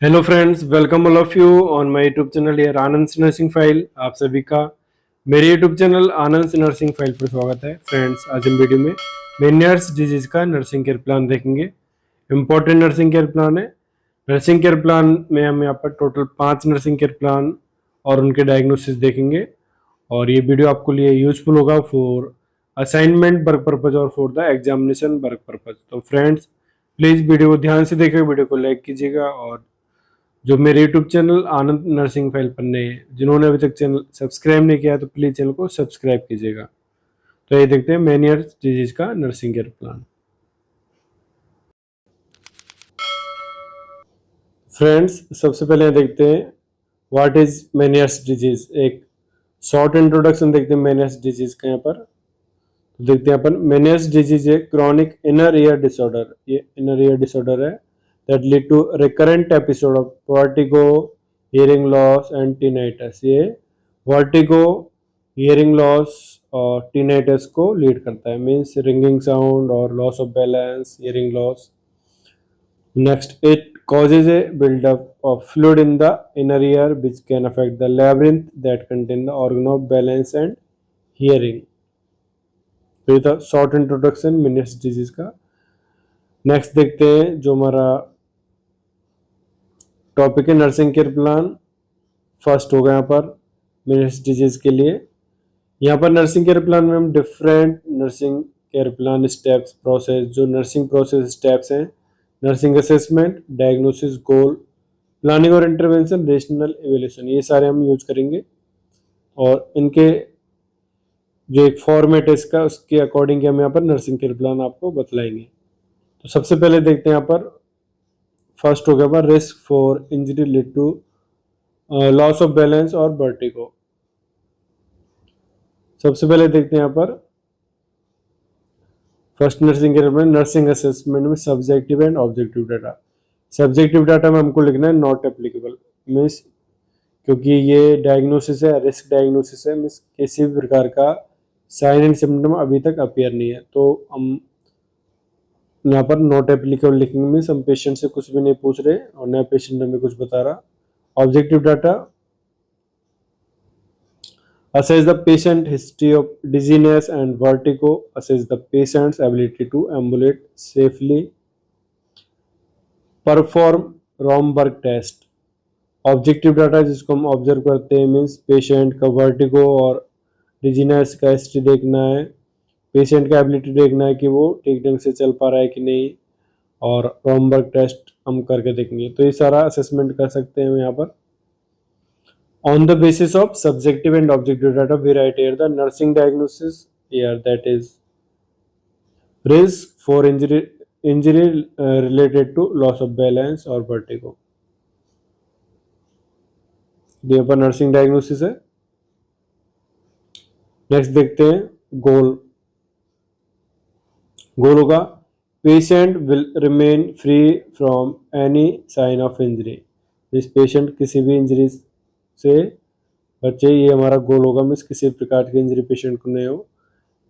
Hello friends, welcome all of you on my YouTube channel यार आनंद nursing file. आप सभी का मेरे यूट्यूब चैनल आनंद नर्सिंग फाइल पर स्वागत है। फ्रेंड्स, आज हम वीडियो में मेनियर्स डिजीज का नर्सिंग केयर प्लान देखेंगे। इम्पोर्टेंट नर्सिंग केयर प्लान है। नर्सिंग केयर प्लान में हम यहाँ पर टोटल 5 नर्सिंग केयर प्लान और उनके डायग्नोसिस देखेंगे। और ये वीडियो आपको लिए यूजफुल होगा फॉर असाइनमेंट वर्क पर्पज और for the examination work purpose. तो फ्रेंड्स, प्लीज़ वीडियो को ध्यान से देखिए, वीडियो को लाइक कीजिएगा। और जो मेरे यूट्यूब चैनल आनंद नर्सिंग फाइल पर नए हैं, जिन्होंने अभी तक चैनल सब्सक्राइब नहीं किया तो प्लीज चैनल को सब्सक्राइब कीजिएगा। तो ये देखते हैं मेनियर डिजीज का नर्सिंग केयर प्लान। फ्रेंड्स, सबसे पहले देखते हैं व्हाट इज मेनियर्स डिजीज। एक शॉर्ट इंट्रोडक्शन देखते हैं मेनियर्स डिजीज का। यहाँ पर तो देखते हैं अपन, मेनियर्स डिजीज है क्रॉनिक इनर ईयर डिसऑर्डर। ये इनर ईयर डिसऑर्डर है that lead to recurrent episode of vertigo, hearing loss and tinnitus। ये vertigo, hearing loss और tinnitus को लीड करता है, मीन्स रिंगिंग साउंड और loss of balance, hearing loss। Next, it causes a buildup of fluid in the inner ear which can affect the labyrinth that contain the organ of balance and hearing। तो ये था short introduction मेनियर्स disease का। Next देखते हैं जो हमारा topic है nursing care plan. First होगा यहाँ पर मेनियर्स डिजीज के लिए। यहाँ पर नर्सिंग केयर प्लान में हम different nursing care plan steps process, जो नर्सिंग प्रोसेस स्टेप्स हैं, नर्सिंग असेसमेंट, डायग्नोसिस, गोल, प्लानिंग और इंटरवेंशन, रेशनल एवेल्यूशन, ये सारे हम यूज करेंगे। और इनके जो एक फॉर्मेट है इसका, उसके अकॉर्डिंग हम यहाँ पर नर्सिंग केयर प्लान आपको बतलाएंगे। तो सबसे पहले देखते हैं यहाँ पर फर्स्ट हो गया risk for injury lead to loss of balance और वर्टिगो। सबसे पहले देखते हैं यहाँ पर फर्स्ट नर्सिंग केयर में नर्सिंग असेसमेंट में subjective and objective data. Subjective data में हमको लिखना है नॉट एप्लीकेबल, मीन्स क्योंकि ये डायग्नोसिस है, रिस्क डायग्नोसिस है, मीन्स किसी भी प्रकार का साइन एंड सिम्टम अभी तक अपीयर नहीं है, तो हम यहाँ पर नॉट एप्लीकेबल लिखेंगे। मीन्स हम पेशेंट से कुछ भी नहीं पूछ रहे और नया पेशेंट हमें कुछ बता रहा। Objective data, assess the patient history of dizziness and vertigo, assess the patient's ability to ambulate safely, perform Romberg test। Objective data जिसको हम ऑब्जर्व करते हैं, मीन्स पेशेंट का वर्टिगो और डिजीनेस का हिस्ट्री देखना है, पेशेंट का एबिलिटी देखना है कि वो ठीक ढंग से चल पा रहा है कि नहीं, और रोमबर्ग टेस्ट हम करके देखेंगे। तो ये सारा असेसमेंट कर सकते हैं यहाँ पर। On the basis of subjective and objective data, we write here the nursing diagnosis here, that is risk for injury related to loss of balance or vertigo। यहाँ पर नर्सिंग डायग्नोसिस है। नेक्स्ट देखते हैं गोल। गोल होगा patient will remain free from any sign of injury. इस patient किसी भी injury से बच्चे, ये हमारा गोल होगा, मीन्स किसी प्रकार की इंजरी पेशेंट को नहीं हो।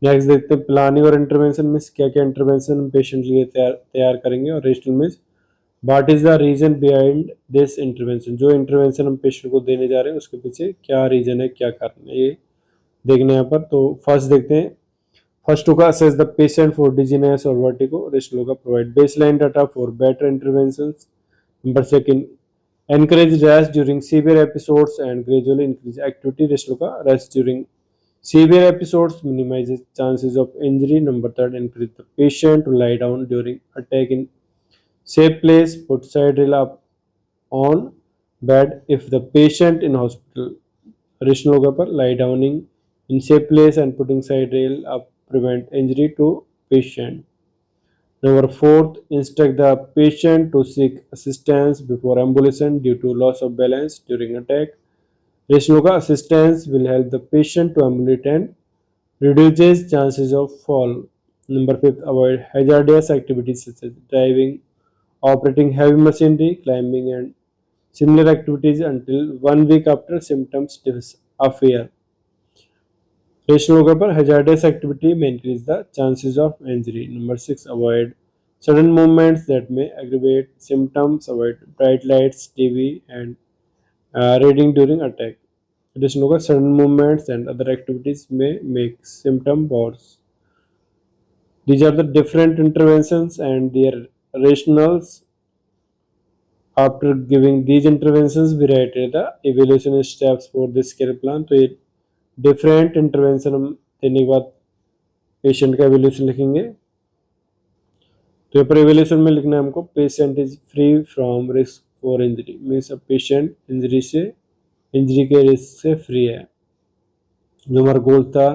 नेक्स्ट देखते हैं प्लानिंग और इंटरवेंशन, मीन्स क्या क्या इंटरवेंशन हम पेशेंट लिए तैयार करेंगे। और rational means what is the reason behind this intervention, जो इंटरवेंशन हम पेशेंट को देने जा रहे हैं उसके पीछे क्या रीजन है, क्या कारण है, ये देखने यहाँ पर। तो फर्स्ट देखते हैं, फर्स्ट होगा assess the patient for dizziness और वर्टिगो। रेशनल होगा provide baseline data for better intervention. Number second, encourage rest during severe episodes and gradually increase activity। Rest का rest during severe episodes minimizes chances of injury। Number third, encourage the patient to lie down during attack in safe place, put side rail up on bed if the patient in hospital। Rational होगा पर lie downing in safe place and putting side rail up prevent injury to patient। Number fourth, instruct the patient to seek assistance before ambulation due to loss of balance during attack। Rational का assistance will help the patient to ambulate and reduces chances of fall। Number fifth, avoid hazardous activities such as driving, operating heavy machinery, climbing and similar activities until 1 week after symptoms appear। Rational होगा पर hazardous activity may increase the chances of injury। Number six, avoid Sudden movements that may aggravate symptoms, avoid bright lights, TV, and reading during attack. Addition होगा sudden movements and other activities may make symptom worse. These are the different interventions and their rationales. After giving these interventions, we write the evaluation steps for this care plan. तो ये different intervention हम देने के बाद patient का evaluation लिखेंगे. तो यहाँ पर evaluation में लिखना है हमको patient is free from risk for injury. Means अब patient इंजरी के रिस्क से फ्री है. जो हमारा गोल था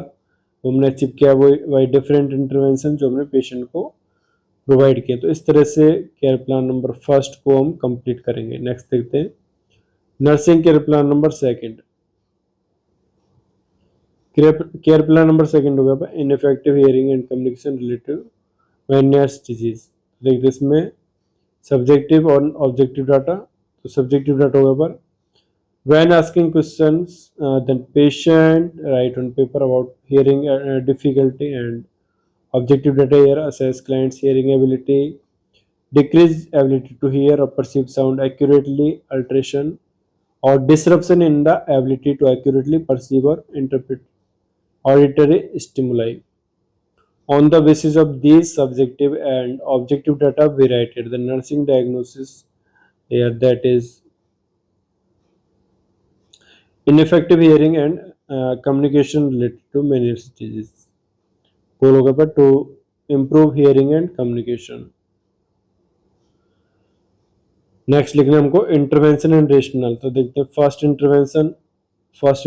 वो हमने अचीव किया, वो बाई डिफरेंट इंटरवेंशन जो हमने पेशेंट को प्रोवाइड किया. तो इस तरह से केयर प्लान नंबर फर्स्ट को हम कंप्लीट करेंगे. नेक्स्ट देखते हैं nursing care plan number second. Care plan number second हो गया ineffective hearing and communication relative Meniere's disease. देखते इसमें सब्जेक्टिव और ऑब्जेक्टिव डाटा. तो सब्जेक्टिव डाटा होगा पर when asking questions, then patient write on paper about hearing difficulty, and objective data here assess client's hearing ability, decreased ability to hear or perceive sound accurately, alteration or disruption in the ability to accurately perceive or interpret auditory stimuli. On the basis of these subjective and objective data, we write the nursing diagnosis here, that is ineffective hearing and communication related to many diseases. गोल होगा पर to improve hearing and communication. Next लिखना हमको intervention and rational. तो देखते हैं first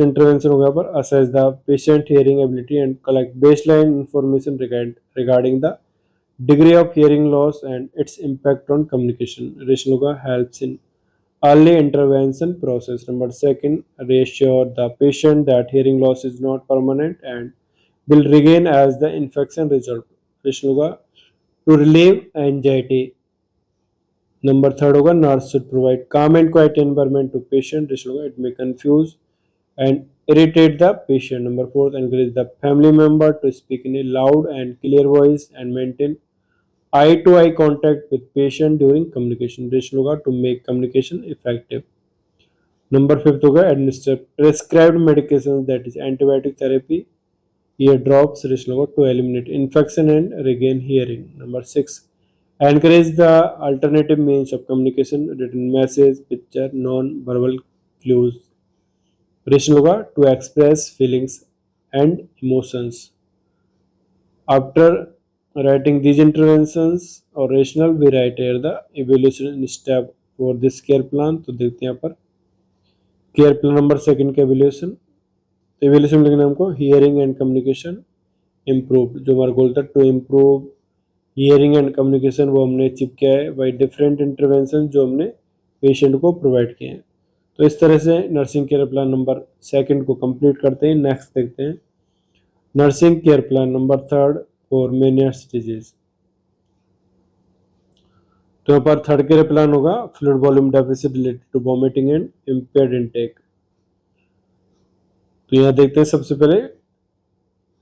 intervention हो गया पर assess the patient hearing ability and collect baseline information regarding the degree of hearing loss and its impact on communication. Rational होगा helps in early intervention process. Number second, reassure the patient that hearing loss is not permanent and will regain as the infection resolves. Reason होगा to relieve anxiety. Number third होगा nurse should provide calm and quiet environment to patient. Reason होगा it may confuse and irritate the patient. Number fourth, encourage the family member to speak in a loud and clear voice and maintain eye to eye contact with patient during communication. Rational होगा to make communication effective. Number fifth होगा administer prescribed medications, that is antibiotic therapy, ear drops. Rational होगा to eliminate infection and regain hearing. Number six, encourage the alternative means of communication, written message, picture, non-verbal clues. Rational होगा to express feelings and emotions. After writing these interventions or rational, we write here the evaluation step for this care plan. तो देखते हैं यहाँ पर care plan number second का evaluation. तो evaluation लिखना हमको hearing and communication improve. जो हमारा गोल था to improve hearing and communication, वो हमने अचीव किया है बाई डिफरेंट इंटरवेंशन जो हमने पेशेंट को प्रोवाइड किए हैं. तो इस तरह से nursing care plan number second को कंप्लीट करते हैं. नेक्स्ट देखते हैं nursing care plan number third for Meniere's disease. तो यहाँ पर थर्ड केयर प्लान होगा fluid volume deficit related to vomiting and impaired intake. तो यहाँ देखते हैं सबसे पहले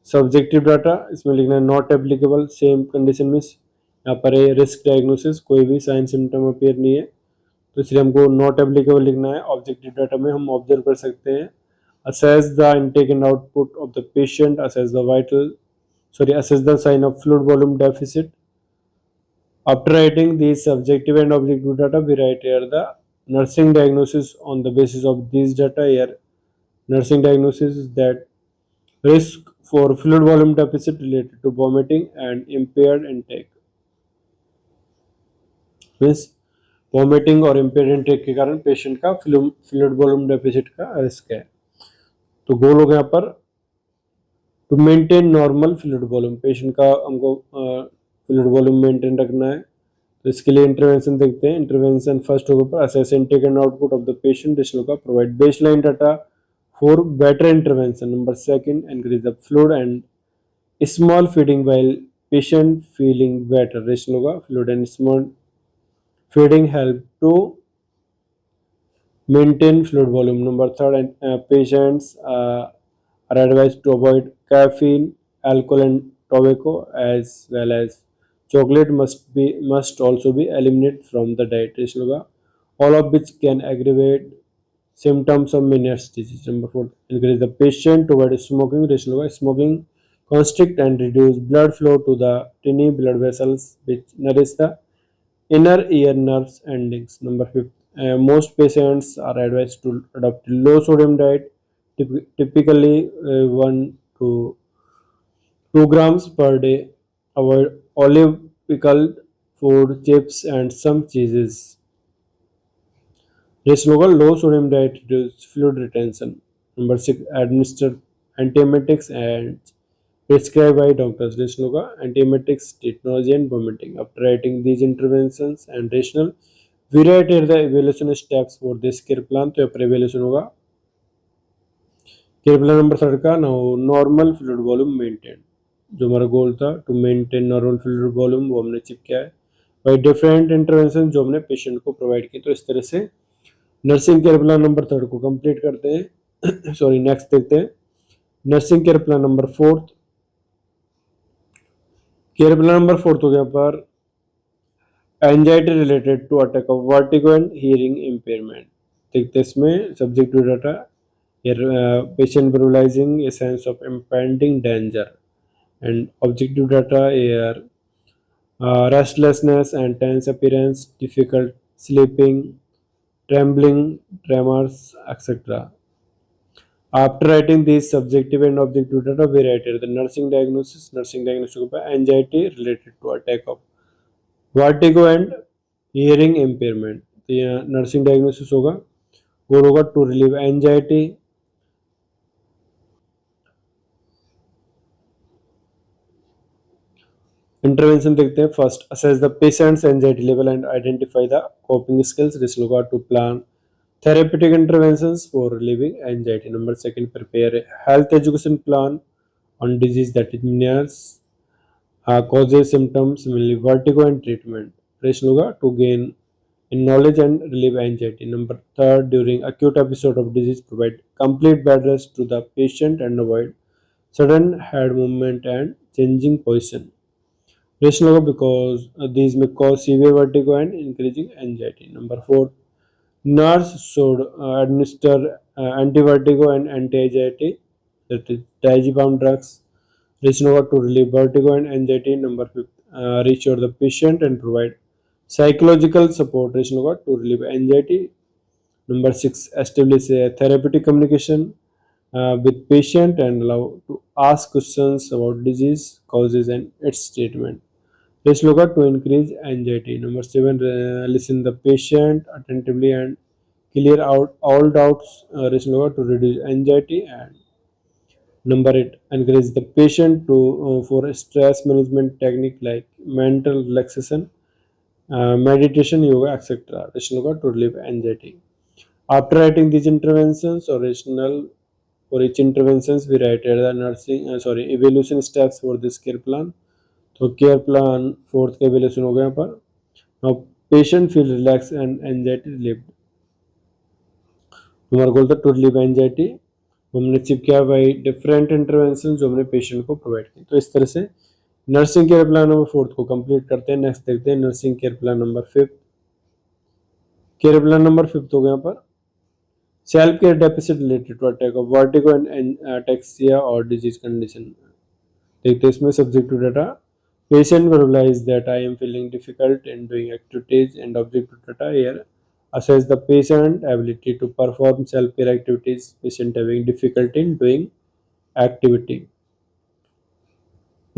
सब्जेक्टिव डाटा. इसमें लिखना है नॉट एप्लीकेबल सेम कंडीशन में. यहाँ पर है रिस्क डायग्नोसिस, कोई भी साइन सिम्टम अपीयर नहीं है, तो इसलिए हमको नॉट एप्लीकेबल लिखना है. ऑब्जेक्टिव डाटा में हम ऑब्जर्व कर सकते हैं assess the intake and output of the patient, assess the sign of fluid volume deficit. After writing these subjective and objective data, we write here the nursing diagnosis on the basis of these data. Here nursing diagnosis is that risk for fluid volume deficit related to vomiting and impaired intake. Means vomiting और impaired intake के कारण patient का fluid volume deficit का risk है. तो goal हो गया यहाँ पर to maintain normal fluid volume. Patient का हमको फ्लूइड वॉल्यूम मेंटेन रखना है. तो इसके लिए इंटरवेंशन देखते हैं. इंटरवेंशन फर्स्ट होगा पर assess intake and output of the patient. Rational का provide baseline data for better intervention. Number second, increase the fluid and small feeding while patient feeling better. Rational होगा fluid and small feeding help to maintain fluid volume. Number third, patients are advised to avoid caffeine, alcohol and tobacco as well as Chocolate must also be eliminated from the diet. Rational होगा all of which can aggravate symptoms of Meniere's disease. Number 4, encourage the patient to avoid smoking. Rational होगा smoking constrict and reduce blood flow to the tiny blood vessels which nourish the inner ear nerves endings. Number 5, most patients are advised to adopt a low sodium diet, typically 1 to 2 grams per day. Avoid olive pickled food, chips, and some cheeses. This low sodium diet reduces fluid retention. Number 6, administer antiemetics and prescribed by doctors. This antiemetics treat nausea and vomiting. After writing these interventions and rational, we write here the evaluation steps for this care plan. तो यहाँ पर evaluation होगा care plan number 3 का now normal fluid volume maintain. जो हमारा goal था to maintain normal fluid volume वो हमने अचीव किया है बाई डिफरेंट इंटरवेंशन जो हमने पेशेंट को प्रोवाइड की। तो इस तरह से नर्सिंग केयर प्लान नंबर 3 को कंप्लीट करते हैं। सॉरी नेक्स्ट देखते हैं nursing care plan number 4। Care plan number 4 हो गया पर anxiety related to attack of vertigo and hearing impairment. देखते इसमें subjective data patient verbalizing a sense of impending danger and objective data are restlessness and tense appearance, difficult sleeping, trembling, tremors, etc. After writing these subjective and objective data, we write here the nursing diagnosis. Nursing diagnosis होगा anxiety related to attack of vertigo and hearing impairment. तो यहाँ nursing diagnosis होगा गोल होगा to relieve anxiety. Intervention देखते हैं first assess the patient's anxiety level and identify the coping skills this look to plan therapeutic interventions for relieving anxiety. Number 2, prepare a health education plan on disease that is Meniere's causes, symptoms, mainly vertigo and treatment. प्रश्न होगा to gain in knowledge and relieve anxiety. Number 3, during acute episode of disease, provide complete bed rest to the patient and avoid sudden head movement and changing position. Rational होगा because these may cause severe vertigo and increasing anxiety. Number 4, nurse should administer anti-vertigo and anti-anxiety, that is diazepam drugs. Rational होगा to relieve vertigo and anxiety. Number 5, reassure the patient and provide psychological support. Rational होगा to relieve anxiety. Number 6, establish a therapeutic communication with patient and allow to ask questions about disease causes and its treatment. Let's look at to increase anxiety. Number 7, listen the patient attentively and clear out all doubts. Let's look at to reduce anxiety. And number 8, encourage the patient to for stress management technique like mental relaxation, meditation, yoga, etc. Let's look at to relieve anxiety. After writing these interventions or rational for each interventions, we write the nursing evaluation steps for this care plan. तो care plan 4 का evaluation हो गया यहाँ पर now patient feel relax and anxiety relieved. हमारा goal था to relieve anxiety हमने achieve किया बाई डिफरेंट इंटरवेंशन जो हमने पेशेंट को प्रोवाइड की। तो इस तरह से नर्सिंग केयर प्लान नंबर 4 को कंप्लीट करते हैं। नेक्स्ट देखते हैं nursing care plan number 5। Care plan number 5 हो गया यहाँ पर self care deficit related to attack of vertigo and ataxia और डिजीज कंडीशन। देखते हैं इसमें subjective data patient verbalize that I am feeling difficult in doing activities and objective data here assess the patient ability to perform self-care activities, patient having difficulty in doing activity.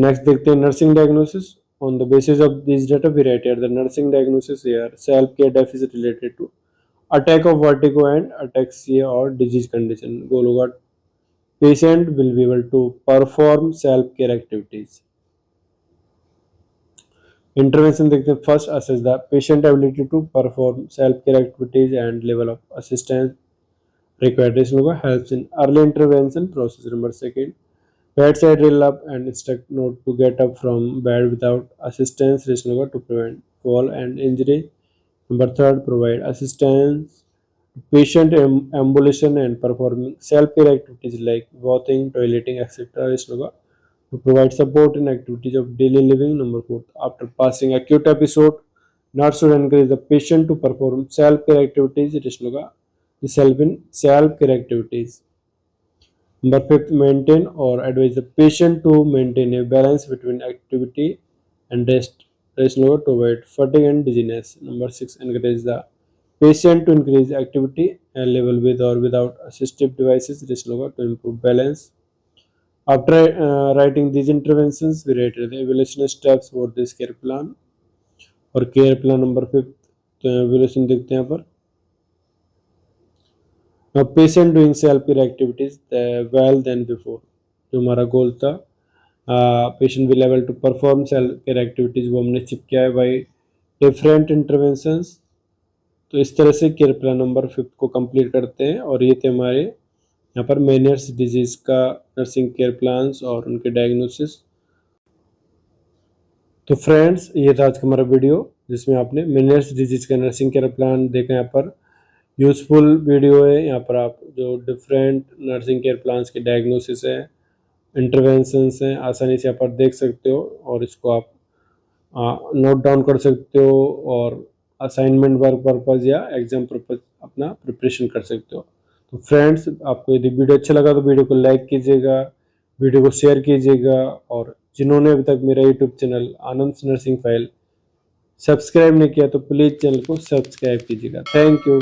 Next देखते हैं nursing diagnosis. On the basis of these data we write here the nursing diagnosis here self-care deficit related to attack of vertigo and ataxia or disease condition. गोल होगा patient will be able to perform self-care activities. Intervention देखते हैं first assess the patient ability to perform self-care activities and level of assistance required. This helps in early intervention process. Number 2, bedside drill up and instruct not to get up from bed without assistance. This to prevent fall and injury. Number 3, provide assistance to patient ambulation and performing self-care activities like bathing, toileting, etc. This to provide support in activities of daily living. Number 4, after passing acute episode, nurse should encourage the patient to perform self-care activities. Rest होगा self in self-care activities. Number 5, maintain or advise the patient to maintain a balance between activity and rest. Rest होगा to avoid fatigue and dizziness. Number 6, encourage the patient to increase activity level with or without assistive devices. Rest होगा to improve balance. After writing these interventions, we rated the evaluation steps for this care plan और care plan number 5 तो evolution देखते हैं यहाँ पर now patient doing self care activities well than before जो हमारा goal था patient will able to perform self care activities वो हमने चिप किया है by different interventions तो इस तरह से केयर प्लान नंबर 5 को कंप्लीट करते हैं और ये थे हमारे यहाँ पर मेनियर्स डिजीज का नर्सिंग केयर प्लान्स और उनके डायग्नोसिस। तो फ्रेंड्स ये था आज का हमारा वीडियो जिसमें आपने मेनियर्स डिजीज का नर्सिंग केयर प्लान देखा। यहाँ पर यूजफुल वीडियो है। यहाँ पर आप जो डिफरेंट नर्सिंग केयर प्लान्स के डायग्नोसिस है, इंटरवेंशंस हैं, आसानी से यहाँ पर देख सकते हो और इसको आप नोट डाउन कर सकते हो और असाइनमेंट वर्क पर्पज़ या एग्जाम पर्पज़ अपना प्रिपरेशन कर सकते हो। तो फ्रेंड्स आपको यदि वीडियो अच्छा लगा तो वीडियो को लाइक कीजिएगा, वीडियो को शेयर कीजिएगा और जिन्होंने अभी तक मेरा यूट्यूब चैनल आनंद नर्सिंग फाइल सब्सक्राइब नहीं किया तो प्लीज़ चैनल को सब्सक्राइब कीजिएगा। Thank you.